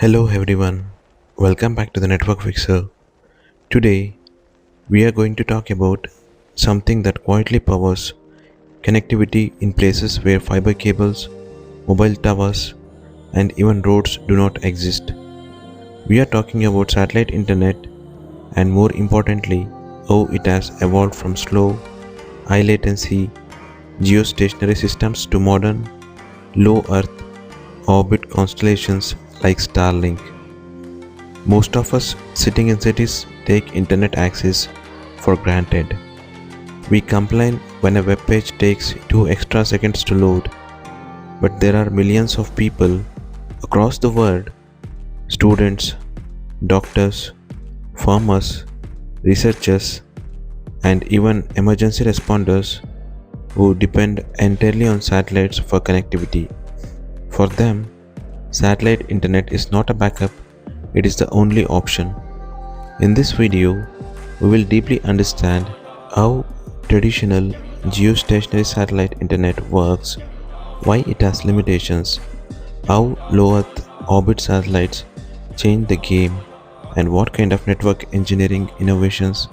Hello everyone, welcome back to the Network Fixer. Today we are going to talk about something that quietly powers connectivity in places where fiber cables, mobile towers, and even roads do not exist. We are talking about satellite internet and more importantly, how it has evolved from slow, high latency geostationary systems to modern, low Earth orbit constellations like Starlink. Most of us sitting in cities take internet access for granted. We complain when a web page takes 2 extra seconds to load, but there are millions of people across the world, students, doctors, farmers, researchers, and even emergency responders who depend entirely on satellites for connectivity. For them, satellite internet is not a backup, it is the only option. In this video, we will deeply understand how traditional geostationary satellite internet works, why it has limitations, how low Earth orbit satellites change the game, and what kind of network engineering innovations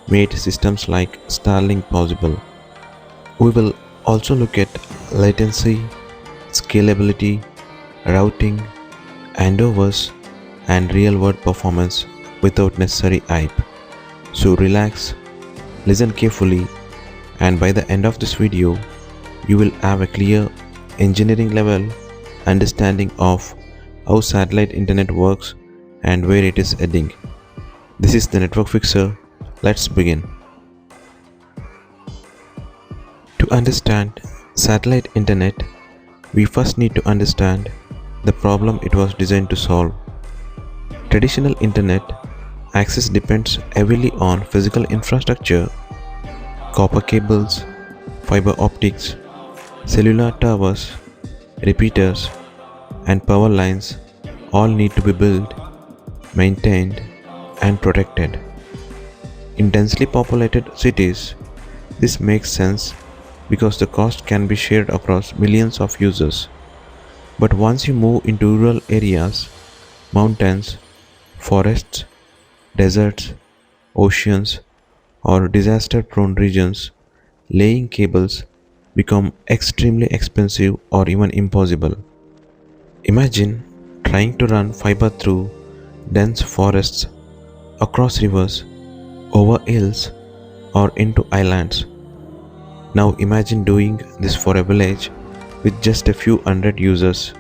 made systems like Starlink possible. We will also look at latency, scalability, routing, handovers, and real-world performance without necessary hype. So relax, listen carefully, and by the end of this video, you will have a clear engineering level understanding of how satellite internet works and where it is heading. This is the Network Fixer. Let's begin. To understand satellite internet, we first need to understand the problem it was designed to solve. Traditional internet access depends heavily on physical infrastructure, copper cables, fiber optics, cellular towers, repeaters, and power lines all need to be built, maintained, and protected. In densely populated cities, this makes sense because the cost can be shared across millions of users. But once you move into rural areas, mountains, forests, deserts, oceans, or disaster-prone regions, laying cables become extremely expensive or even impossible. Imagine trying to run fiber through dense forests, across rivers, over hills, or into islands. Now imagine doing this for a village with just a few hundred users.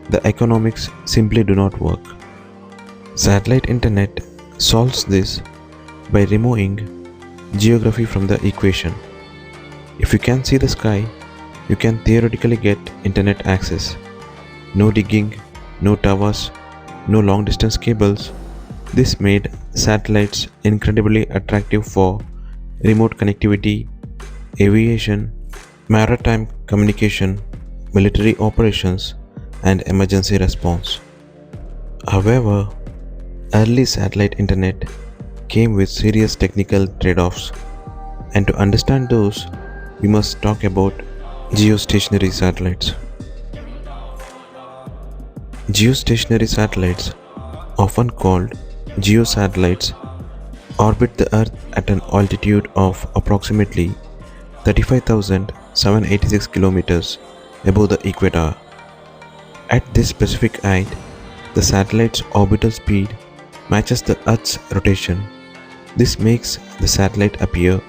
The economics simply do not work. Satellite internet solves this by removing geography from the equation. If you can see the sky, you can theoretically get internet access. No digging, no towers, no long distance cables. This made satellites incredibly attractive for remote connectivity, aviation, maritime communication, military operations, and emergency response. However, early satellite internet came with serious technical trade-offs, and to understand those, we must talk about geostationary satellites. Geostationary satellites, often called geosatellites, orbit the Earth at an altitude of approximately 35,786 kilometers above the equator. At this specific height, the satellite's orbital speed matches the Earth's rotation. This makes the satellite appear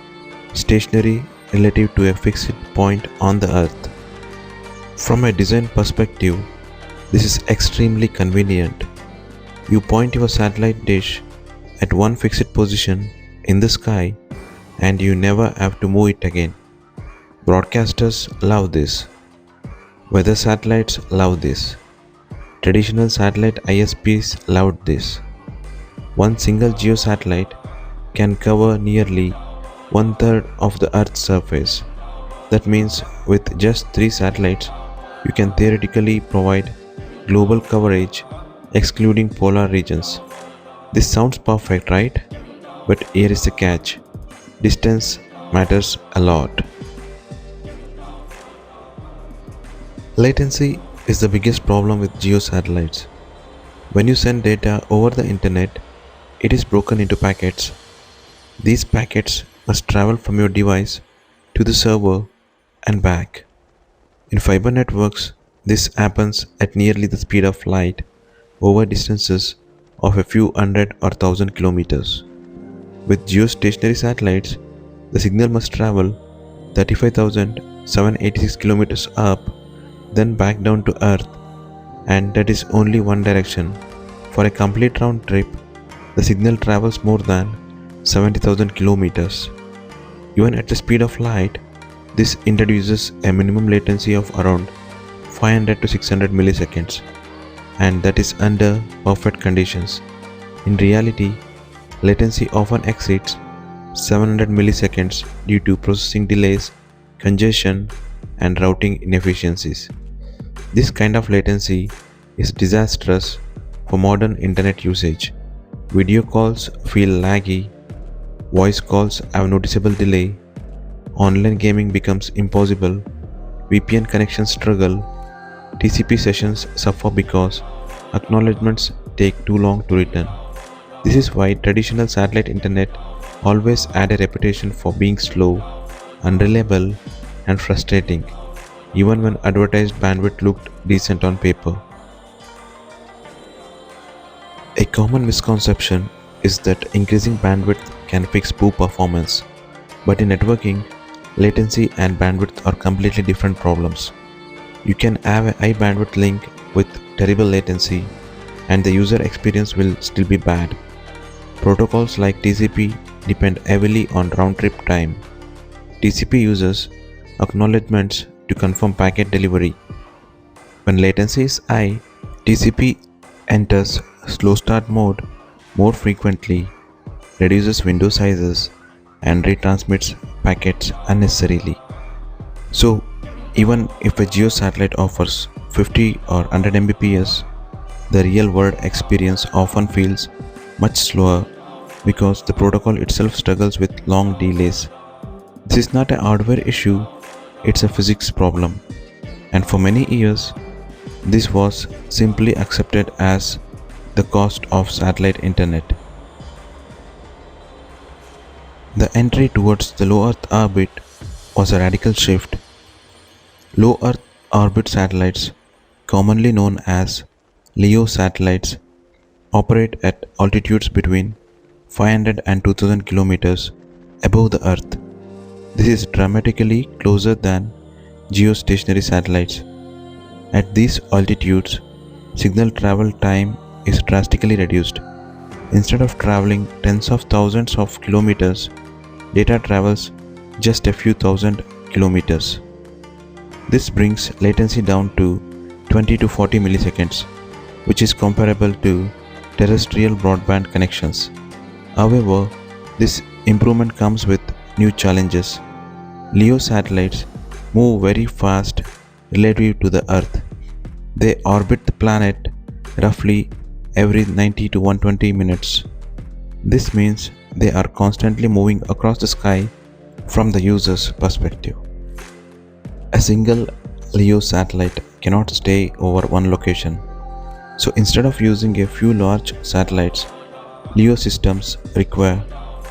stationary relative to a fixed point on the Earth. From a design perspective, this is extremely convenient. You point your satellite dish at one fixed position in the sky and you never have to move it again. Broadcasters love this. Weather satellites love this. Traditional satellite ISPs loved this. One single geosatellite can cover nearly one-third of the Earth's surface. That means with just 3 satellites, you can theoretically provide global coverage excluding polar regions. This sounds perfect, right? But here is the catch. Distance matters a lot. Latency is the biggest problem with geosatellites. When you send data over the internet, it is broken into packets. These packets must travel from your device to the server and back. In fiber networks, this happens at nearly the speed of light over distances of a few hundred or thousand kilometers. With geostationary satellites, the signal must travel 35,786 kilometers up, then back down to Earth, and that is only one direction. For a complete round trip, the signal travels more than 70,000 kilometers. Even at the speed of light, this introduces a minimum latency of around 500 to 600 milliseconds, and that is under perfect conditions. In reality, latency often exceeds 700 milliseconds due to processing delays, congestion, and routing inefficiencies. This kind of latency is disastrous for modern internet usage. Video calls feel laggy, voice calls have noticeable delay, online gaming becomes impossible, VPN connections struggle, TCP sessions suffer because acknowledgements take too long to return. This is why traditional satellite internet always had a reputation for being slow, unreliable, and frustrating, even when advertised bandwidth looked decent on paper. A common misconception is that increasing bandwidth can fix poor performance, but in networking, latency and bandwidth are completely different problems. You can have a high bandwidth link with terrible latency, and the user experience will still be bad. Protocols like TCP depend heavily on round-trip time. TCP uses acknowledgements to confirm packet delivery. When latency is high, TCP enters slow start mode more frequently, reduces window sizes, and retransmits packets unnecessarily. So, even if a geo satellite offers 50 or 100 Mbps, the real world experience often feels much slower because the protocol itself struggles with long delays. This is not a hardware issue, it's a physics problem. And for many years, this was simply accepted as the cost of satellite internet. The entry towards the low Earth orbit was a radical shift. Low Earth orbit satellites, commonly known as leosatellites, operate at altitudes between 500 and 2000 kilometers above the Earth. This is dramatically closer than geostationary satellites. At these altitudes, signal travel time is drastically reduced. Instead of traveling tens of thousands of kilometers, data travels just a few thousand kilometers. This brings latency down to 20 to 40 milliseconds, which is comparable to terrestrial broadband connections. However, this improvement comes with new challenges. LEO satellites move very fast relative to the Earth. They orbit the planet roughly every 90 to 120 minutes. This means they are constantly moving across the sky from the user's perspective. A single LEO satellite cannot stay over one location. So instead of using a few large satellites, LEO systems require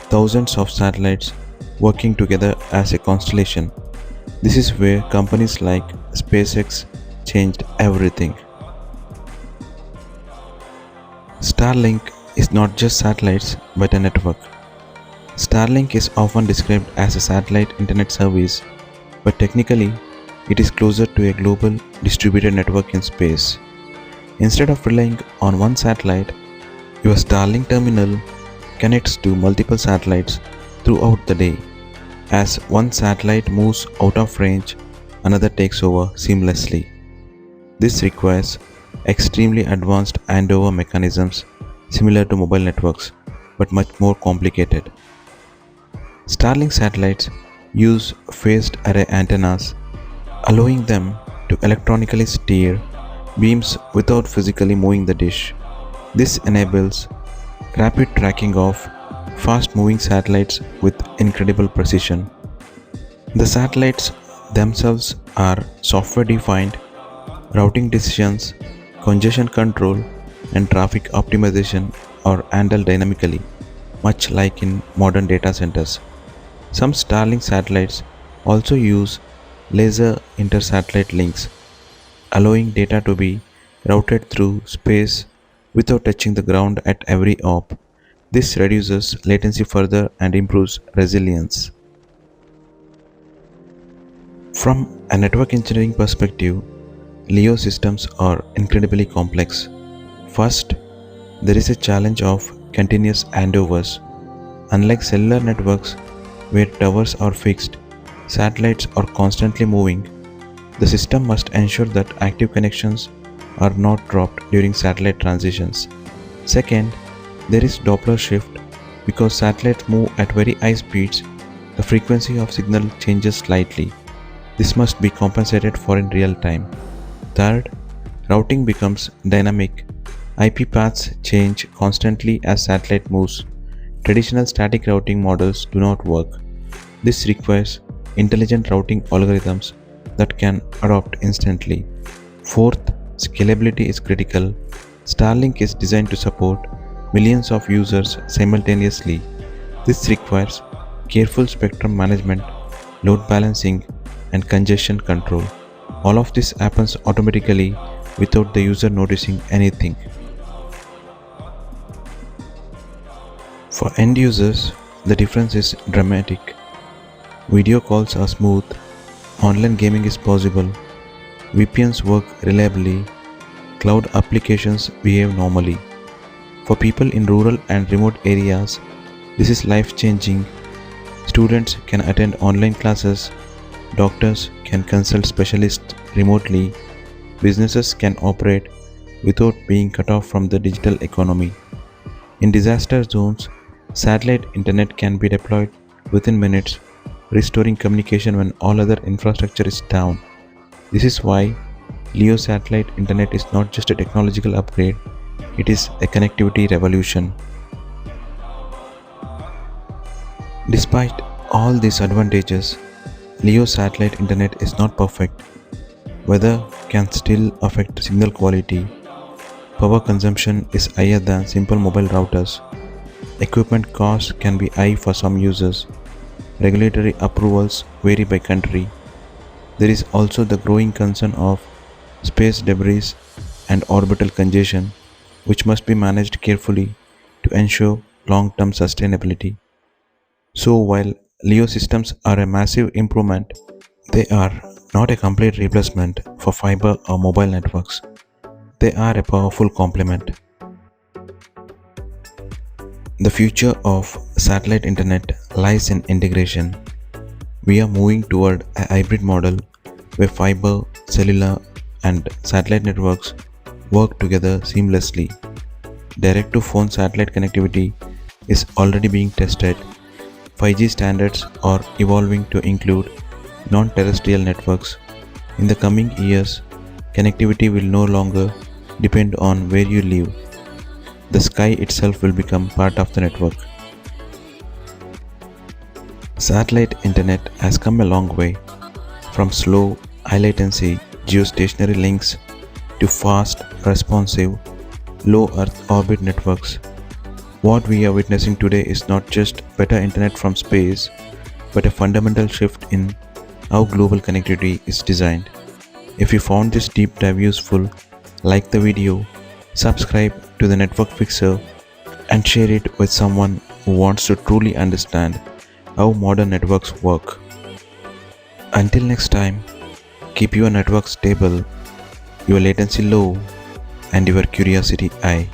thousands of satellites working together as a constellation. This is where companies like SpaceX changed everything. Starlink is not just satellites but a network. Starlink is often described as a satellite internet service, but technically it is closer to a global distributed network in space. Instead of relying on one satellite, your Starlink terminal connects to multiple satellites throughout the day. As one satellite moves out of range, another takes over seamlessly. This requires extremely advanced handover mechanisms similar to mobile networks, but much more complicated. Starlink satellites use phased array antennas, allowing them to electronically steer beams without physically moving the dish. This enables rapid tracking of fast-moving satellites with incredible precision. The satellites themselves are software-defined. Routing decisions, congestion control, and traffic optimization are handled dynamically, much like in modern data centers. Some Starlink satellites also use laser inter-satellite links, allowing data to be routed through space without touching the ground at every hop. This reduces latency further and improves resilience. From a network engineering perspective, LEO systems are incredibly complex. First, there is a challenge of continuous handovers. Unlike cellular networks where towers are fixed, satellites are constantly moving. The system must ensure that active connections are not dropped during satellite transitions. Second, there is Doppler shift. Because satellites move at very high speeds, the frequency of signal changes slightly. This must be compensated for in real time. Third, routing becomes dynamic. IP paths change constantly as satellite moves. Traditional static routing models do not work. This requires intelligent routing algorithms that can adapt instantly. Fourth, scalability is critical. Starlink is designed to support millions of users simultaneously. This requires careful spectrum management, load balancing, and congestion control. All of this happens automatically without the user noticing anything. For end users, the difference is dramatic. Video calls are smooth, online gaming is possible, VPNs work reliably, cloud applications behave normally. For people in rural and remote areas, this is life-changing. Students can attend online classes, doctors can consult specialists remotely, businesses can operate without being cut off from the digital economy. In disaster zones, satellite internet can be deployed within minutes, restoring communication when all other infrastructure is down. This is why leosatellite internet is not just a technological upgrade, it is a connectivity revolution. Despite all these advantages, LEO satellite internet is not perfect. Weather can still affect signal quality. Power consumption is higher than simple mobile routers. Equipment costs can be high for some users. Regulatory approvals vary by country. There is also the growing concern of space debris and orbital congestion, which must be managed carefully to ensure long-term sustainability. So while LEO systems are a massive improvement, they are not a complete replacement for fiber or mobile networks. They are a powerful complement. The future of satellite internet lies in integration. We are moving toward a hybrid model where fiber, cellular, and satellite networks work together seamlessly. Direct-to-phone satellite connectivity is already being tested. 5G standards are evolving to include non-terrestrial networks. In the coming years, connectivity will no longer depend on where you live. The sky itself will become part of the network. Satellite internet has come a long way, from slow, high-latency geostationary links to fast, responsive, low Earth orbit networks. What we are witnessing today is not just better internet from space, but a fundamental shift in how global connectivity is designed. If you found this deep dive useful, like the video, subscribe to the Network Fixer, and share it with someone who wants to truly understand how modern networks work. Until next time, keep your network stable, your latency low, and your curiosity high.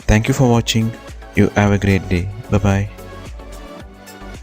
Thank you for watching. You have a great day. Bye bye.